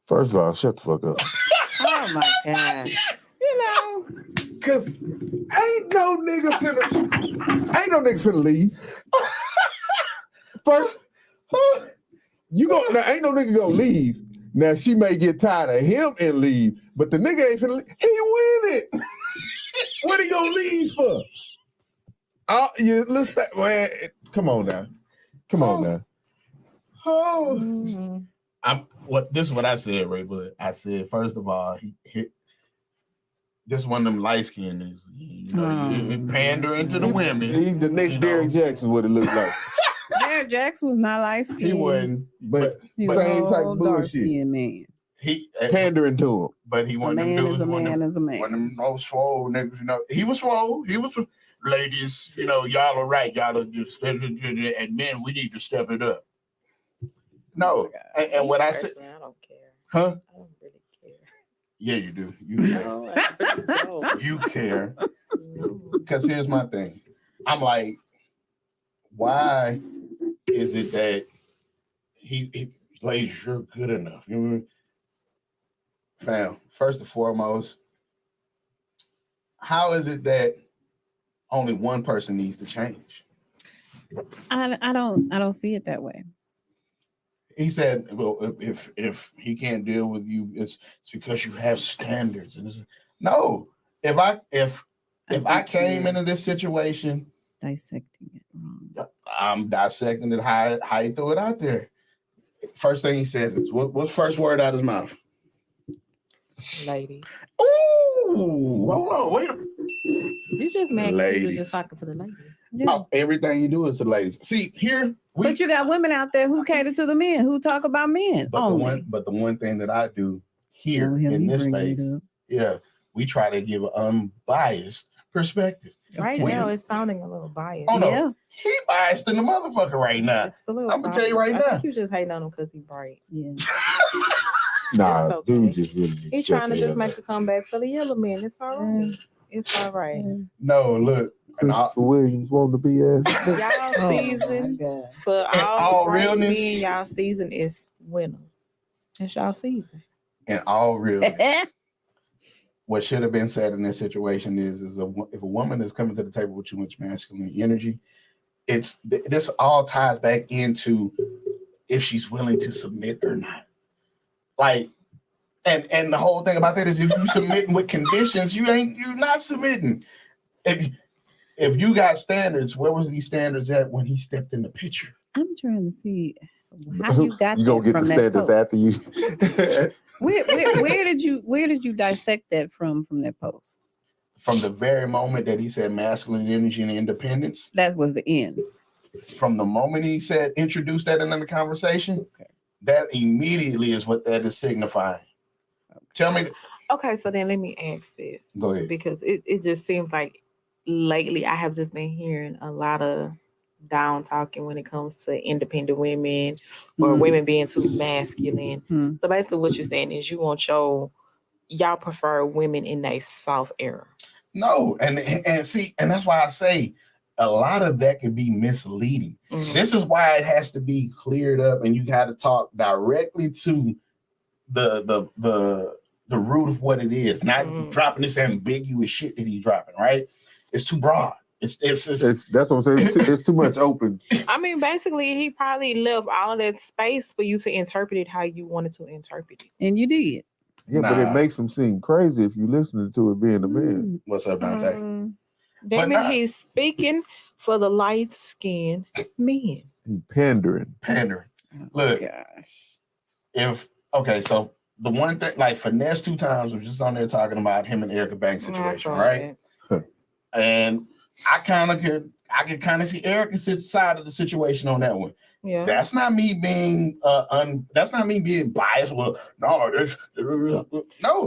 First of all, shut the fuck up. Oh my God. Cause ain't no nigga finna leave. First, ain't no nigga gonna leave. Now she may get tired of him and leave, but the nigga ain't finna leave. He win it. What he gonna leave for? Man, come on now. Come on now. Mm-hmm. This is what I said, Ray. But I said, first of all, he this one of them light skinned niggas. He pandering to the women. He's the next Derrick Jackson. What it look like? Derrick Jackson was not light skinned. He wasn't, but He's same a type whole of dark bullshit. skinned man. He pandering to him. But he A wanted them man dudes. is a man is a man. One of them old swole niggas, He was swole. He was, ladies, y'all are right. Y'all are just, and men, we need to step it up. No, and what I said, I don't care. Huh? I don't really care. Yeah, you do. You care. Because here's my thing. I'm like, why is it that he ladies, you're good enough? You know what I mean? Fam, first and foremost, how is it that only one person needs to change? I don't see it that way. He said, well, if he can't deal with you, it's because you have standards. And no, if if I came into this situation, dissecting it wrong. I'm dissecting it how he threw it out there. First thing he says is, what's first word out of his mouth? Ladies. Ooh, hold on, wait a minute. You just mad 'cause you was Ladies. just talking to the ladies. Yeah. Oh, everything you do is the ladies. See, here But you got women out there who cater to the men, who talk about men only. but the one thing that I do here Oh, hell, in you this bring it space, up. yeah, we try to give an unbiased perspective. Right Okay. now, it's sounding a little biased. Oh no, Yeah. he biased in the motherfucker right now. It's a little I'ma tell you biased. right I now. think you just hating on him because he bright. Yeah. Nah, It's okay. dude just really. He's trying to just make a comeback for the yellow men. It's all right. It's all right. No, look, and all, Christopher Williams wanting to be ass. Y'all Oh, season my God. for In all all the great realness- men, y'all season is winter. It's y'all season. and all real. What should have been said in this situation is if a woman is coming to the table with too much masculine energy, this all ties back into if she's willing to submit or not. Like, and the whole thing about that is if you submitting with conditions, you're not submitting. If you got standards, where was these standards at when he stepped in the picture? I'm trying to see how you got You that gonna get from the that standards post. after you. Where did you dissect that from that post? From the very moment that he said masculine energy and independence, That was the end. from the moment he said introduce that into the conversation, Okay. that immediately is what that is signifying. Tell me, Okay, so then let me ask this. go ahead. Because it just seems like lately I have just been hearing a lot of down talking when it comes to independent women or Mm. women being too masculine. Mm. So basically what you're saying is you want y'all prefer women in a soft era. No, and see, and that's why I say a lot of that could be misleading. Mhm. This is why it has to be cleared up, and you got to talk directly to the root of what it is, not dropping this ambiguous shit that he's dropping. Right? It's too broad. It's That's what I'm saying. It's too much open. I mean, basically, he probably left all that space for you to interpret it how you wanted to interpret it. And you did. Yeah, but it Nah. makes him seem crazy if you listening to it being a man. What's up, Dante? That But means not- he's speaking for the light skinned men. He pandering. Pandering. Look, Gosh. so the one thing, like Finesse 2 times was just on there talking about him and Erica Banks situation, right? And I could kind of see Erica's side of the situation on that one. Yeah. That's not me being that's not me being biased. Well, no.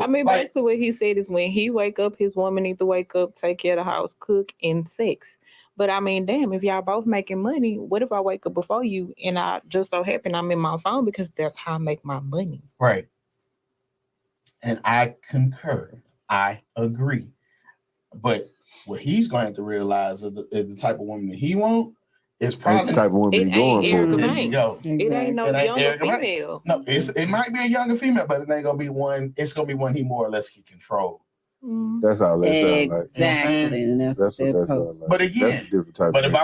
I mean, like, basically, what he said is when he wake up, his woman need to wake up, take care of the house, cook, and sex. But I mean, damn, if y'all both making money, what if I wake up before you and I just so happen I'm in my phone because that's how I make my money. right. And I concur. I agree. But what he's going to have to realize is the type of woman that he wants is That's probably the type of woman It he going ain't Erica for. There you Banks. go. It ain't no It ain't younger Erica Banks. female. No, it might be a younger female, but it ain't gonna be one. It's gonna be one he more or less can control. Mm. That's all that sound like. Exactly. And that's That's what what that that post. sound like. But That's again, a different type. But of if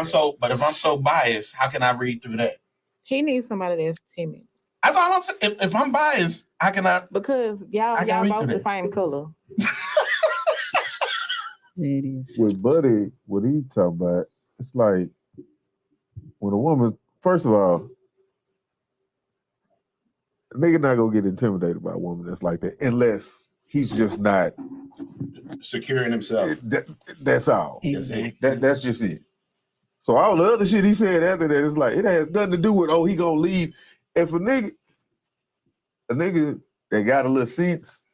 I'm so biased, how can I read through that? He needs somebody that's timid That's all I'm saying. If I'm biased, how can I? because y'all I can read both through the that. same color. It is. with Buddy, what he talking about, it's like when a woman, first of all, a nigga not gonna get intimidated by a woman that's like that unless he's just not. Securing himself. That's all. Exactly. That's just it. So all the other shit he said after that, it's like it has nothing to do with he gonna leave. If a nigga that got a little sense,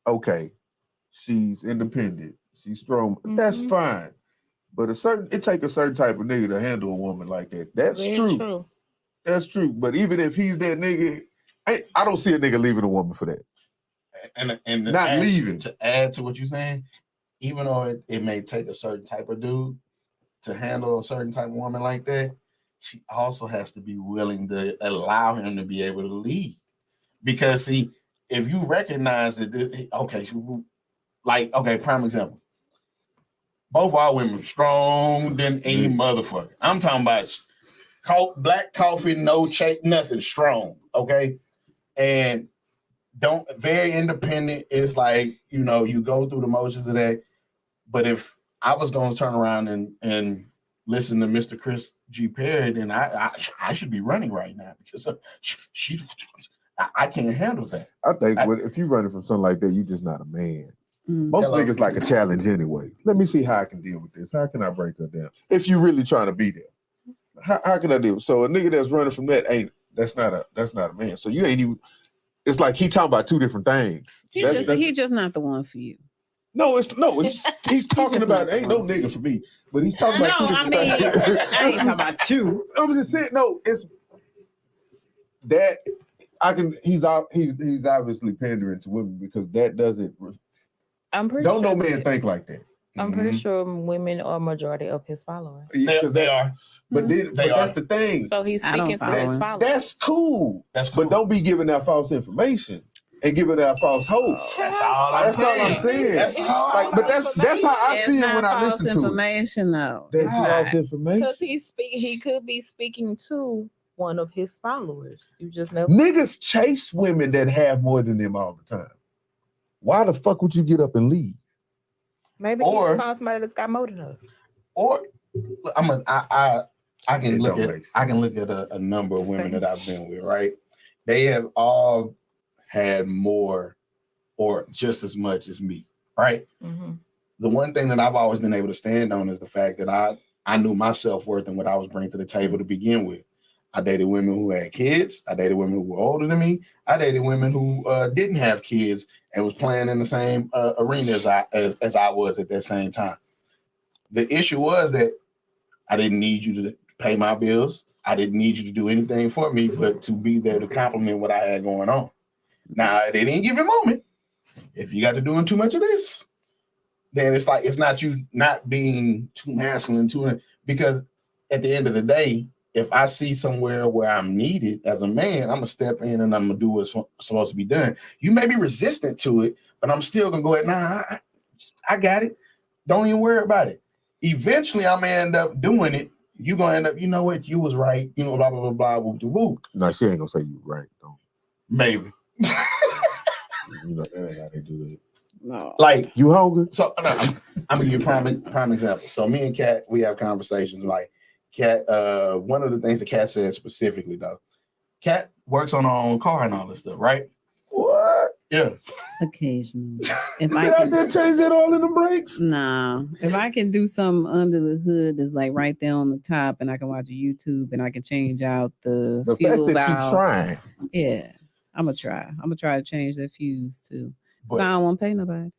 okay, she's independent, she's strong, that's Mhm. fine. But it take a certain type of nigga to handle a woman like that. That's Very true. That's true. But even if he's that nigga, I don't see a nigga leaving a woman for that. And Not leaving. To add to what you're saying, even though it may take a certain type of dude to handle a certain type of woman like that, she also has to be willing to allow him to be able to lead. Because see, if you recognize that, prime example. Both our women strong than any motherfucker. I'm talking about black coffee, no shake, nothing, strong. Okay. And very independent. It's like, you go through the motions of that. But if I was going to turn around and listen to Mr. Chris G. Perry, then I should be running right now because I can't handle that. I think if you running from something like that, you just not a man. Mm. Most Hello. niggas like a challenge anyway. Let me see how I can deal with this. How can I break her down? If you really trying to be there, how can I deal? So a nigga that's running from that's not a man. So you ain't even. It's like he talking about two different things. He just not the one for you. He's talking just about not ain't no nigga for me, but he's talking about two different things. I ain't talking about you. I'm just saying, no, it's that I can. He's obviously pandering to women because that doesn't. I'm pretty Don't sure no man think like that. I'm pretty sure women are majority of his followers. They are. But that's the thing. So he's I don't speaking to follow his him. followers. That's cool. That's cool. But don't be giving out false information and giving out false hope. That's all I'm That's all saying. I'm saying. That's all Like, but that's how I It's see it not when I false listen to it. information, though. That's It's false not. information. Because he could be speaking to one of his followers. You just never. Niggas chase women that have more than them all the time. Why the fuck would you get up and leave? Maybe Or- he found somebody that's got more than us. Or I can It look don't at make sense. I can look at a number of women that I've been with, right? They have all had more or just as much as me, right? Mm-hmm. The one thing that I've always been able to stand on is the fact that I knew my self-worth and what I was bringing to the table to begin with. I dated women who had kids. I dated women who were older than me. I dated women who didn't have kids and was playing in the same arena as I was at that same time. The issue was that I didn't need you to pay my bills. I didn't need you to do anything for me, but to be there to compliment what I had going on. Now, at any given moment, if you got to doing too much of this, then it's like it's not you not being too masculine, because at the end of the day, if I see somewhere where I'm needed as a man, I'm gonna step in and I'm gonna do what's supposed to be done. You may be resistant to it, but I'm still gonna go ahead. Nah, I got it. Don't even worry about it. Eventually, I'm gonna end up doing it. You gonna end up, you know what? You was right. You know, blah blah blah blah. Whoop de whoop. No, she ain't gonna say you right though. Maybe. You know that ain't how they do that. No. Like You hungry? so. No, I'm gonna give you a prime example. So me and Kat, we have conversations. Like Kat, one of the things that Kat said specifically though, Kat works on her own car and all this stuff, right? What? Yeah. Occasionally. If Get I out can, there, change that all in the brakes. no. If I can do something under the hood that's like right there on the top, and I can watch a YouTube, and I can change out the The fuel fact that you valve. trying. Yeah, I'm gonna try. I'm gonna try to change that fuse too. But I don't want to pay nobody.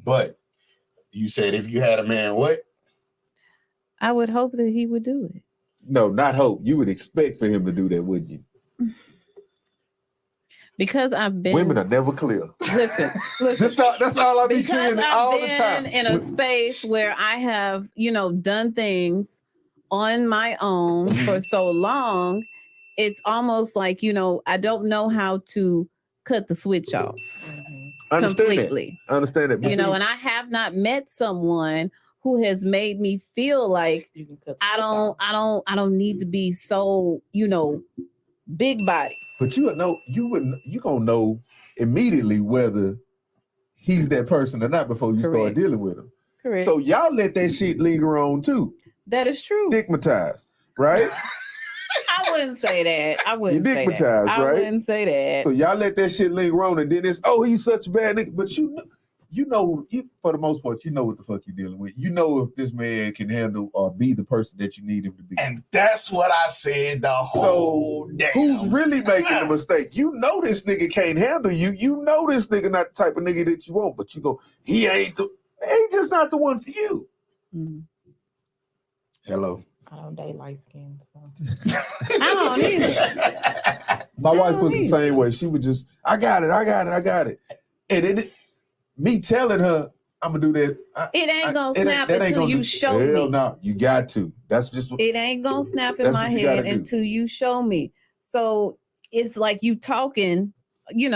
But you said if you had a man, what? I would hope that he would do it. No, not hope. You would expect for him to do that, wouldn't you? Because I've been Women are never clear. listen. That's all I be Because saying I've all the been time. in a space where I have, done things on my own for so long, it's almost like, I don't know how to cut the switch off completely. I understand that. But see, And I have not met someone who has made me feel like You can cut I don't need to be so, big body. but you gonna know immediately whether he's that person or not before you start Correct. dealing with him. Correct. So y'all let that shit linger on too. That is true. Stigmatized, right? I wouldn't say that. I wouldn't say that. Enigmatized, I right? wouldn't say that. So y'all let that shit linger on, and then it's he's such a bad nigga. But you for the most part, you know what the fuck you're dealing with. You know if this man can handle or be the person that you need him to be. And that's what I said the whole day. Who's really making the mistake? You know this nigga can't handle you. You know this nigga not the type of nigga that you want, but you go, he ain't just not the one for you. Mm. Hello. I don't date light skin, so I don't either. My wife don't was the either. same way. She would just, I got it. And then me telling her, I'm gonna do that. It ain't gonna it snap that ain't until gonna you do- show Hell me. no, you got to. That's just what It ain't gonna snap in That's my what you gotta head do. until you show me. So it's like you talking, you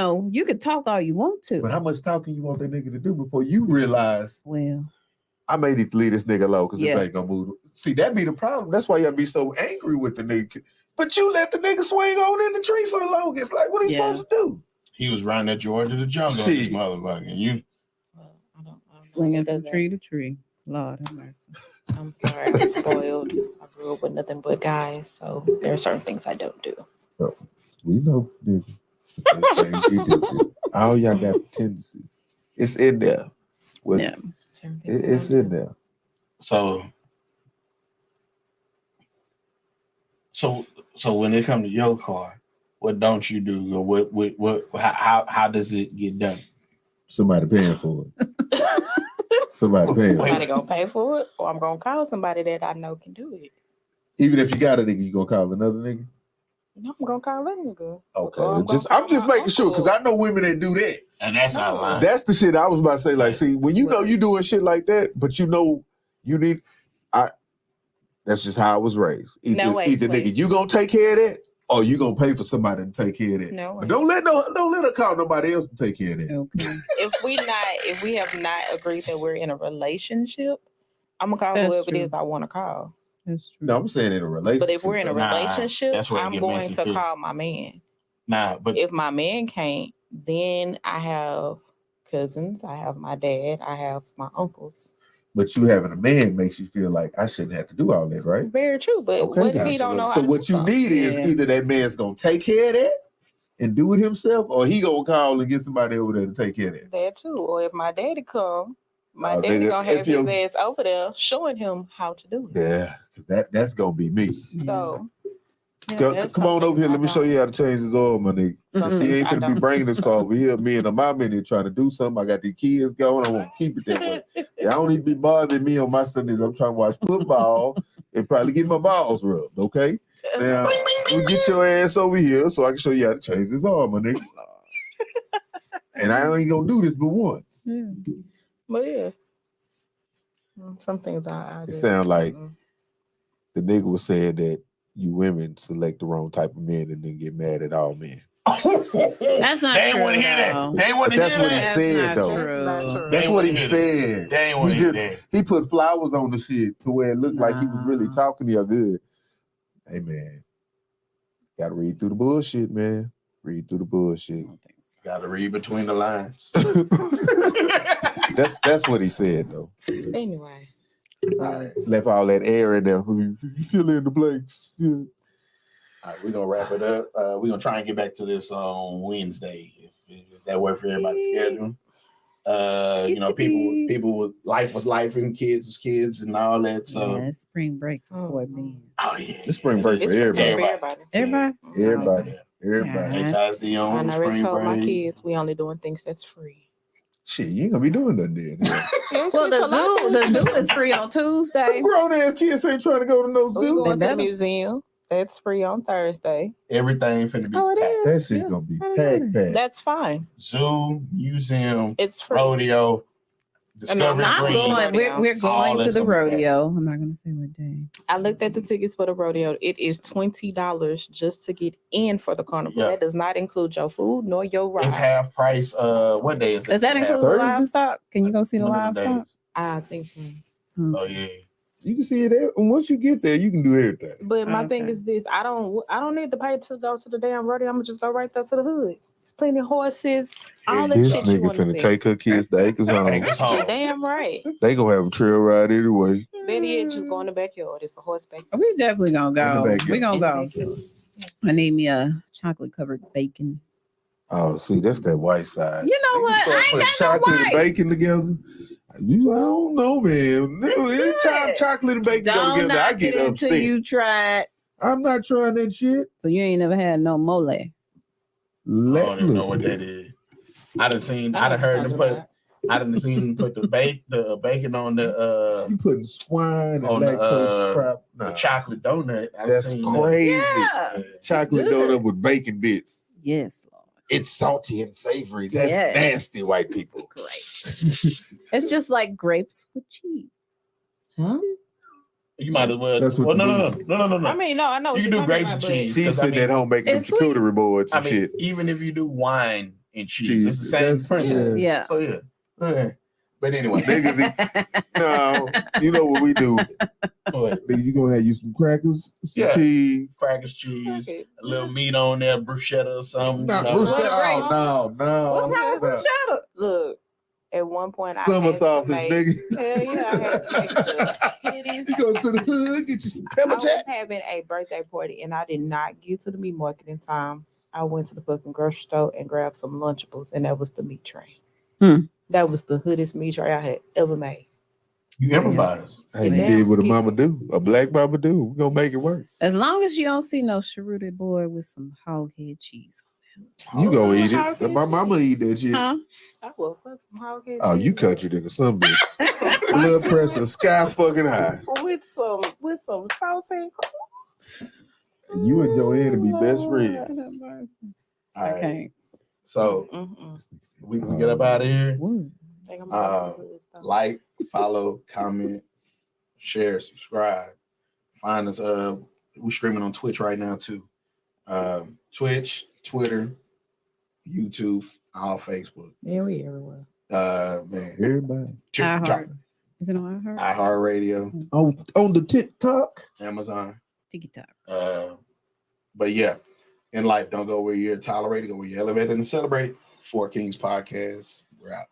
can talk all you want to. But how much talking you want that nigga to do before you realize Well, I may need to leave this nigga alone because Yeah. this ain't gonna move? See, that be the problem. That's why y'all be so angry with the nigga. But you let the nigga swing on in the tree for the longest. Like, what are you Yeah. supposed to do? He was riding that Georgia the jungle, this Shit. motherfucker. And you well, I don't swinging it from doesn't- tree to tree. Lord have mercy. I'm sorry, I'm spoiled. I grew up with nothing but guys, so there are certain things I don't do. We know, nigga. There's things you do. All y'all got tendencies. It's in there. Well, Yeah. Certain things I it's don't in do. there. So when it comes to your car, what don't you do, or what how does it get done? Somebody paying for it. Somebody paying for Somebody it. gonna pay for it, or I'm gonna call somebody that I know can do it. Even if you got a nigga, you gonna call another nigga? No, I'm gonna call that nigga. Okay. Or I'm just gonna call my making sure, because uncle. I know women that do that. And that's out of line. That's the shit I was about to say. Like, see, when you know Right. you doing shit like that, but you know you need, that's just how I was raised. No way, Either please. nigga, you gonna take care of that, or you gonna pay for somebody to take care of that. No But way. don't let her call nobody else to take care of that. Okay. If we have not agreed that we're in a relationship, I'm gonna call That's whoever true. it is I want to call. That's true. No, I'm saying in a relationship. But if we're in a Nah, relationship, that's where it I'm get going messy, to too. call my man. Nah, but If my man can't, then I have cousins, I have my dad, I have my uncles. But you having a man makes you feel like I shouldn't have to do all that, right? Very true. But Okay, what if then. he don't know how So to what do you something? need is Yeah. either that man's gonna take care of that and do it himself, or he gonna call and get somebody over there to take care of that. That too. Or if my daddy come, my Oh, daddy nigga, gonna if have his you- ass over there showing him how to do it. Yeah, because that's gonna be me. So yeah, Come on over here. Let me show you how to change this oil, my nigga. Some He things ain't I finna be don't. bringing this car over here. Me and the mom in here trying to do something. I got these kids going. I want to keep it that way. Yeah, I don't need to be bothering me on my Sundays. I'm trying to watch football and probably get my balls rubbed. Okay. Now you get your ass over here so I can show you how to change this oil, my nigga. And I ain't gonna do this but once. Yeah. But yeah. Some things I It just sound like the nigga was saying that you women select the wrong type of men and then get mad at all men. That's not they ain't true, want to hear though. that. They ain't want to But hear that's what he that. That's said, not though. true. That's not true. That's ain't what wanna he hear that. said. They ain't want He to hear just that. he put flowers on the shit to where it looked like he was really Nah. talking to you good. Hey man, gotta read through the bullshit, man. Read through the I bullshit. don't think so. Got to read between the lines. that's what he said though. Anyway. It's left all that air in there. You fill in the blanks. Yeah. All right, we're gonna wrap it up. We're gonna try and get back to this on Wednesday if that works for everybody's schedule. You know, people with life was life and kids was kids and all that. So Yeah, it's spring break for 4 men. oh yeah, It's spring break for It's everybody. Everybody? Everybody. Yeah. Everybody. Yeah. HISD I on already spring told my break. kids we only doing things that's free. Shit, you ain't gonna be doing nothing then. Well, the zoo is free on Tuesday. Grown ass kids ain't trying to go to no We zoo. going to the better. museum. That's free on Thursday. Everything finna be Oh, it packed. That is. shit Yeah. gonna be I don't packed, know packed. That's fine. Zoo, museum, It's free. rodeo, I'm Discovery not Green. going. We're All going to that's the gonna be packed. rodeo. I'm not gonna say what day. I looked at the tickets for the rodeo. It is $20 just to get in for the carnival. Yeah. That does not include your food nor your ride. It's half price. What day is that? Does that include the Thursday? livestock? Can you go see the One of the livestock? days. I think so. So yeah. You can see it there. And once you get there, you can do everything. But my thing Okay. is this: I don't need to pay to go to the damn rodeo. I'm gonna just go right there to the hood. There's plenty of horses, all that This shit you nigga want to finna see. take her kids to Acres Take home. us You're home. damn right. They gonna have a trail ride anyway. Better yet, just go in the backyard. It's a horse backyard. We definitely gonna In go. the backyard. We gonna In the go. backyard. I need me a chocolate covered bacon. Oh, see, that's that white side. You know what? I ain't got no chocolate and white. bacon together. I don't know, man. Anytime good. chocolate and bacon go Don't together, I knock get it upset. until you try it. I'm not trying that shit. So you ain't never had no mole. I don't even know what that is. I done heard them put. I done seen them put the bacon on the You putting swine and on the, lactose crap. the Nah, chocolate donut. I that's seen that. crazy. Yeah. Chocolate Good. donut with bacon bits. Yes, Lord. It's salty and savory. That's Yes. nasty, white people. Great. It's just like grapes with cheese. You might as well. That's what Well, no. I mean, no, I know. You what can you're do talking grapes and about, cheese. She's 'cause, sitting at home making them It's sweet. charcuterie boards I and mean, shit. even if you do wine and cheese, Cheese, it's the same that's- principle. Yeah. So yeah. Okay. But anyway, Niggas, no, you know what we do? what? Nigga, you gonna have you some crackers, some Yeah. cheese. Crackers, cheese, Okay. a little meat on there, bruschetta or something. Not you know. bruschetta. What? Oh, no. What's wrong with no. bruschetta? Look, At one point, I Summer had to sausage, make- nigga. Hell yeah, I had to make the titties. You go to the hood, get you some I pepper was jack. having a birthday party and I did not get to the meat market in time. I went to the fucking grocery store and grabbed some Lunchables, and that was the meat tray. Hmm. That was the hoodest meat tray I had ever made. You improvise. Hey, The you damn did what a ski- mama do. A black mama do. We gonna make it work. As long as you don't see no cheruti boy with some hog head cheese. You gonna eat hog it. head My mama eat that shit. Huh? I will fuck some hog head Oh, you cheese country than some bitch. Blood pressure sky fucking high. with some saltine. And you and Joanne to be best friends. All right. Okay. So we can get up out of here. Like, follow, comment, share, subscribe. Find us. We're streaming on Twitch right now too. Twitch, Twitter, YouTube, all Facebook. Yeah, we everywhere. Man, Everybody. iHeart. Is it on iHeart? iHeartRadio, On the TikTok. Amazon. TikTok. But yeah, in life, don't go where you're tolerated, go where you're elevated and celebrated. Four Kings Podcast. We're out.